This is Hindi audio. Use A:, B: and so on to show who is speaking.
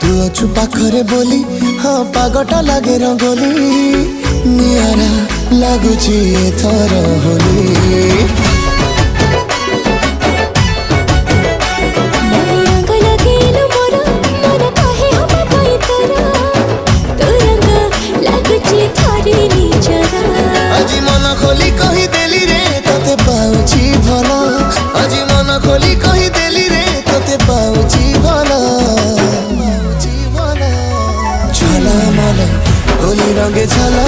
A: तू अछु पाखरे बोली हाँ पागटा लागे रंगोली नियारा लगुची एथर होली আজি मन खोली कही देली रे तते पाउची भला আজি मन खोली कही देली रे तते पाउची भला छला मला होली रंगे छला